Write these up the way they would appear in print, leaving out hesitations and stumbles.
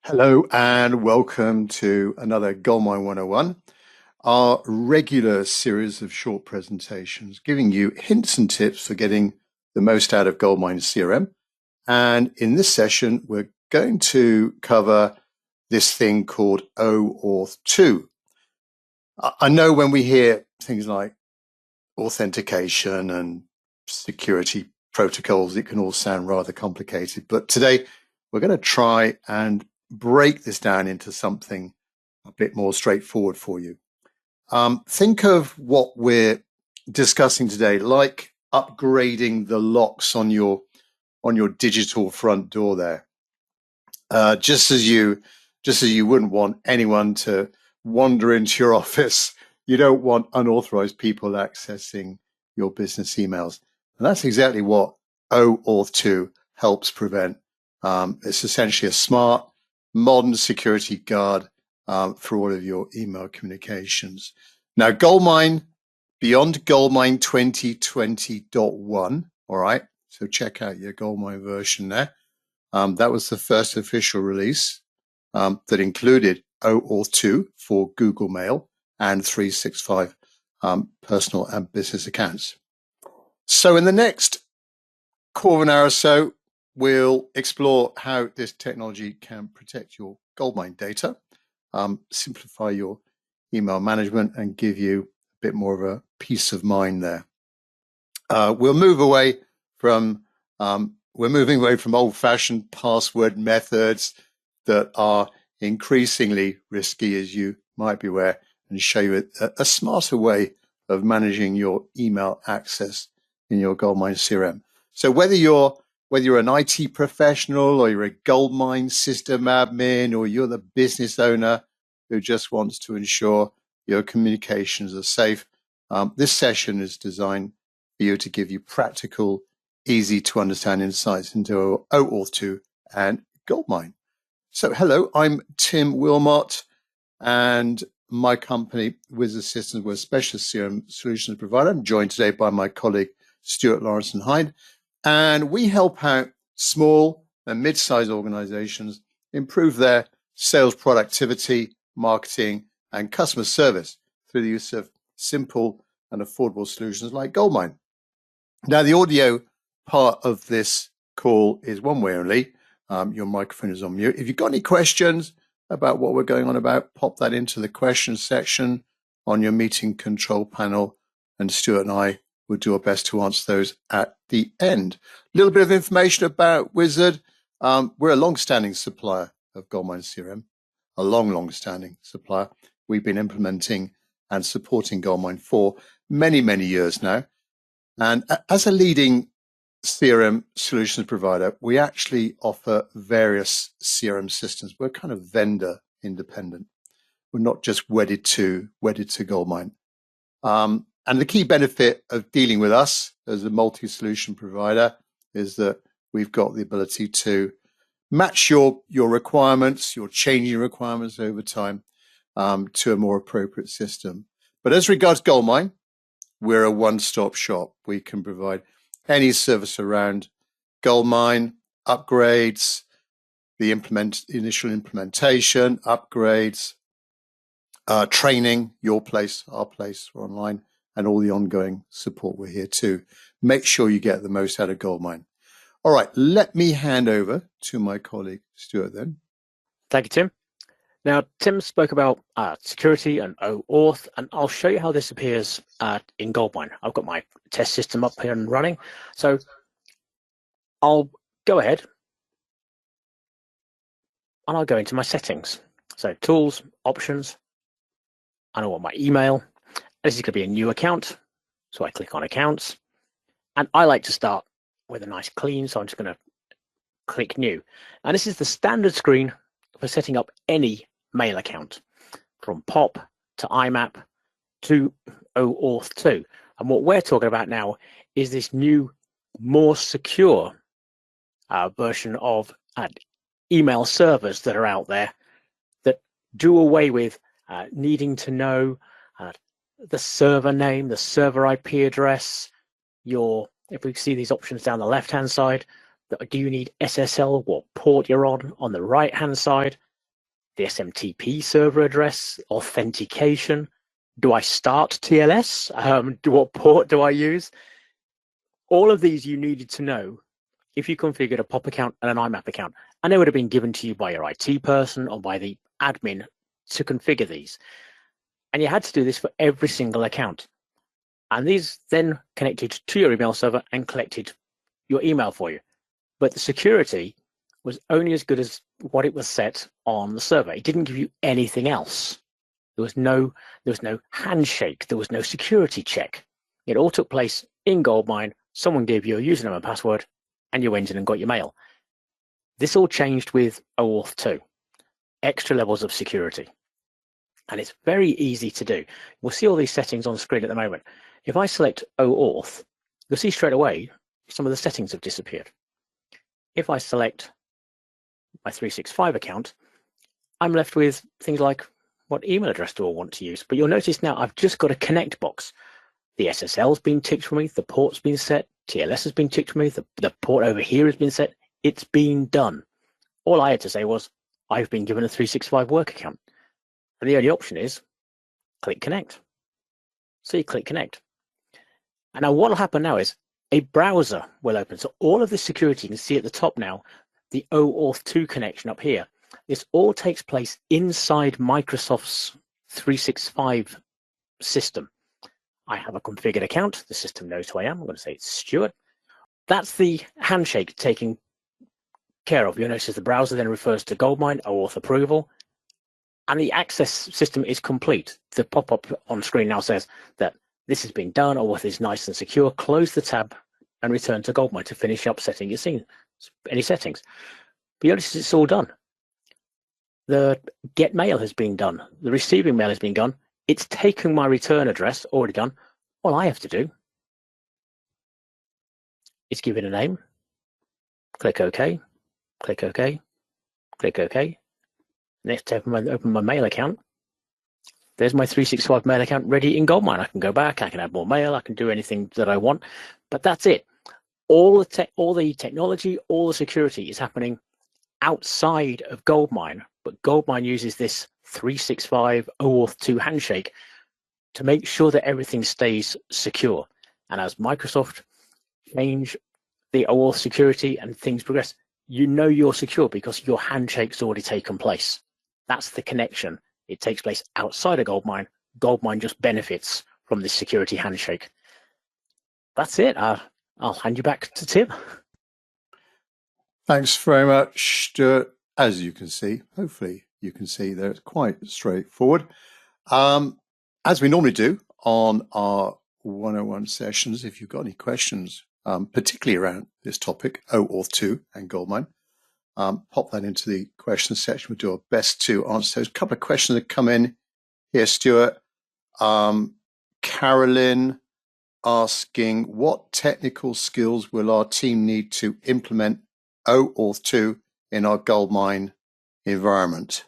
Hello and welcome to another GoldMine 101, our regular series of short presentations giving you hints and tips for getting the most out of GoldMine CRM. And in this session, we're going to cover this thing called OAuth2. I know when we hear things like authentication and security protocols, it can all sound rather complicated, but today we're going to try and break this down into something a bit more straightforward for you. Think of what we're discussing today like upgrading the locks on your digital front door there. Just as you wouldn't want anyone to wander into your office, you don't want unauthorized people accessing your business emails. And that's exactly what OAuth2 helps prevent. It's essentially a smart, modern security guard for all of your email communications. Now, GoldMine, beyond GoldMine 2020.1, all right? So check out your GoldMine version there. That was the first official release that included OAuth2 for Google Mail and 365 personal and business accounts. So in the next quarter of an hour or so, we'll explore how this technology can protect your GoldMine data, simplify your email management, and give you a bit more of a peace of mind there. We're moving away from old-fashioned password methods that are increasingly risky, as you might be aware, and show you a smarter way of managing your email access in your GoldMine CRM. So whether you're an IT professional or you're a GoldMine system admin or you're the business owner who just wants to ensure your communications are safe, this session is designed for you to give you practical, easy to understand insights into OAuth2 and GoldMine. So hello, I'm Tim Wilmot, and my company, Wizard Systems, we're a specialist CRM solutions provider. I'm joined today by my colleague, Stuart Lawrenson-Hyde, and we help out small and mid-sized organizations improve their sales productivity, marketing, and customer service through the use of simple and affordable solutions like GoldMine. Now, the audio part of this call is one way only. Your microphone is on mute. If you've got any questions about what we're going on about, pop that into the questions section on your meeting control panel, and Stuart and I will do our best to answer those at the end. A little bit of information about Wizard. We're a long-standing supplier of GoldMine CRM, a long-standing supplier. We've been implementing and supporting GoldMine for many, many years now. And as a leading CRM solutions provider, we actually offer various CRM systems. We're kind of vendor independent. We're not just wedded to GoldMine. And the key benefit of dealing with us as a multi-solution provider is that we've got the ability to match your requirements, your changing requirements over time to a more appropriate system. But as regards GoldMine, we're a one-stop shop. We can provide any service around GoldMine, upgrades, the initial implementation, upgrades, training, your place, our place, or online, and all the ongoing support. We're here to make sure you get the most out of GoldMine. All right, let me hand over to my colleague, Stuart, then. Thank you, Tim. Now, Tim spoke about security and OAuth, and I'll show you how this appears in GoldMine. I've got my test system up here and running. So I'll go ahead and I'll go into my settings. So tools, options, and I want my email. This is going to be a new account. So I click on accounts, and I like to start with a nice clean. So I'm just going to click new. And this is the standard screen for setting up any mail account, from POP to IMAP to OAuth2. And what we're talking about now is this new, more secure version of email servers that are out there that do away with needing to know the server name, the server IP address, if we see these options down the left-hand side, do you need SSL, what port you're on the right-hand side, the SMTP server address, authentication. Do I start TLS? What port do I use? All of these you needed to know if you configured a POP account and an IMAP account, and they would have been given to you by your IT person or by the admin to configure these. And you had to do this for every single account. And these then connected to your email server and collected your email for you. But the security was only as good as what it was set on the server. It didn't give you anything else. There was no handshake. There was no security check. It all took place in GoldMine. Someone gave you a username and password, and you went in and got your mail. This all changed with OAuth2, extra levels of security. And it's very easy to do. We'll see all these settings on the screen at the moment. If I select OAuth, you'll see straight away some of the settings have disappeared. If I select my 365 account, I'm left with things like what email address do I want to use? But you'll notice now I've just got a connect box. The SSL's been ticked for me, the port's been set, TLS has been ticked for me, the port over here has been set. It's been done. All I had to say was, I've been given a 365 work account. And the only option is click connect. So you click connect. And now what will happen now is a browser will open. So all of this security, you can see at the top now, the OAuth2 connection up here. This all takes place inside Microsoft's 365 system. I have a configured account. The system knows who I am. I'm going to say it's Stuart. That's the handshake taking care of. You'll notice the browser then refers to GoldMine, OAuth approval, and the access system is complete. The pop-up on screen now says that this has been done, OAuth is nice and secure. Close the tab and return to GoldMine to finish up setting your scene, any settings. But you notice it's all done. The get mail has been done. The receiving mail has been done. It's taken my return address, already done. All I have to do is give it a name, click OK, click OK, click OK. Next, open my mail account. There's my 365 mail account ready in GoldMine. I can go back, I can add more mail, I can do anything that I want, but that's it. All the technology, all the security is happening outside of GoldMine, but GoldMine uses this 365 OAuth2 handshake to make sure that everything stays secure. And as Microsoft change the OAuth security and things progress, you know you're secure because your handshake's already taken place. That's the connection. It takes place outside of GoldMine. GoldMine just benefits from this security handshake. That's it. I'll hand you back to Tim. Thanks very much, Stuart. As you can see, hopefully you can see that it's quite straightforward. As we normally do on our 101 sessions, if you've got any questions, particularly around this topic, OAuth2 and GoldMine, pop that into the questions section. We'll do our best to answer those. A couple of questions that come in here, Stuart. Carolyn asking, what technical skills will our team need to implement OAuth2 in our GoldMine environment?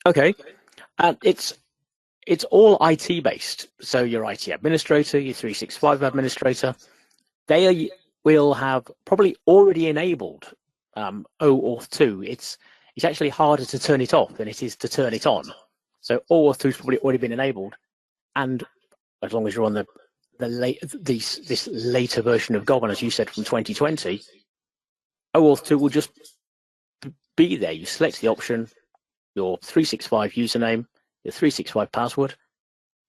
Okay, it's all IT based. So your IT administrator, your 365 administrator, they will have probably already enabled OAuth2. It's actually harder to turn it off than it is to turn it on. So OAuth2 has probably already been enabled, and as long as you're on this later version of GoldMine, as you said, from 2020, OAuth2 will just be there. You select the option, your 365 username, your 365 password.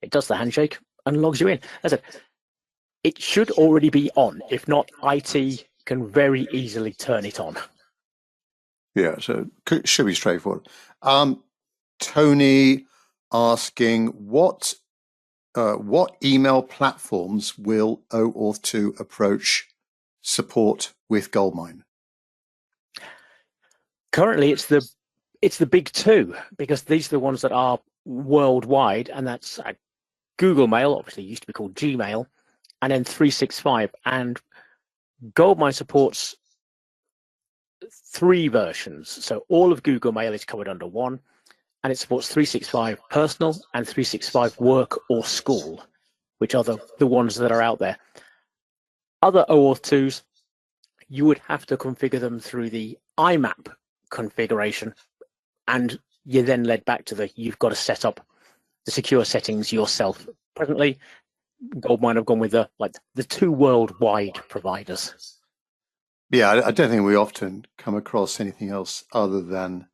It does the handshake and logs you in. As I said, it should already be on. If not, IT can very easily turn it on. Yeah, so it should be straightforward. Tony asking, what email platforms will OAuth2 approach support with GoldMine? Currently, it's the big two, because these are the ones that are worldwide, and that's Google Mail, obviously used to be called Gmail, and then 365. And GoldMine supports 3 versions. So all of Google Mail is covered under one, and it supports 365 Personal and 365 Work or School, which are the ones that are out there. Other OAuth2s, you would have to configure them through the IMAP configuration. And you're then led back to you've got to set up the secure settings yourself. Presently, GoldMine have gone with the two worldwide providers. Yeah, I don't think we often come across anything else other than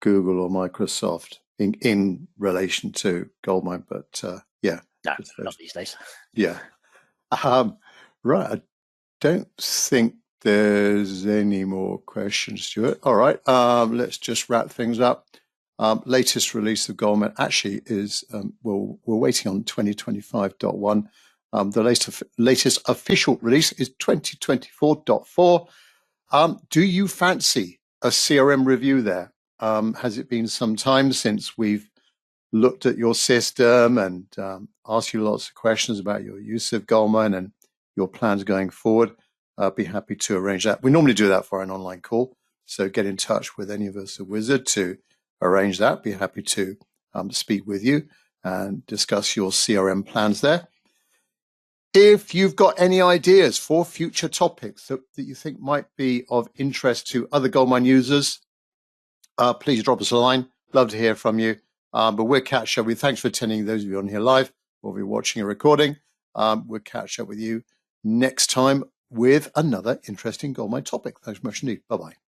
Google or Microsoft in relation to GoldMine, but yeah. No, not these days. Yeah. Right. I don't think there's any more questions, Stuart. All right. Let's just wrap things up. Latest release of GoldMine actually is, we're waiting on 2025.1. The latest official release is 2024.4. Do you fancy a CRM review there? Has it been some time since we've looked at your system and asked you lots of questions about your use of GoldMine and your plans going forward? Be happy to arrange that. We normally do that for an online call, so get in touch with any of us at Wizard to arrange that. Be happy to speak with you and discuss your CRM plans there. If you've got any ideas for future topics that you think might be of interest to other GoldMine users, please drop us a line. Love to hear from you. But we'll catch up with you. Thanks for attending, those of you on here live or if you're watching a recording. We'll catch up with you next time with another interesting GoldMine topic. Thanks much indeed. Bye-bye.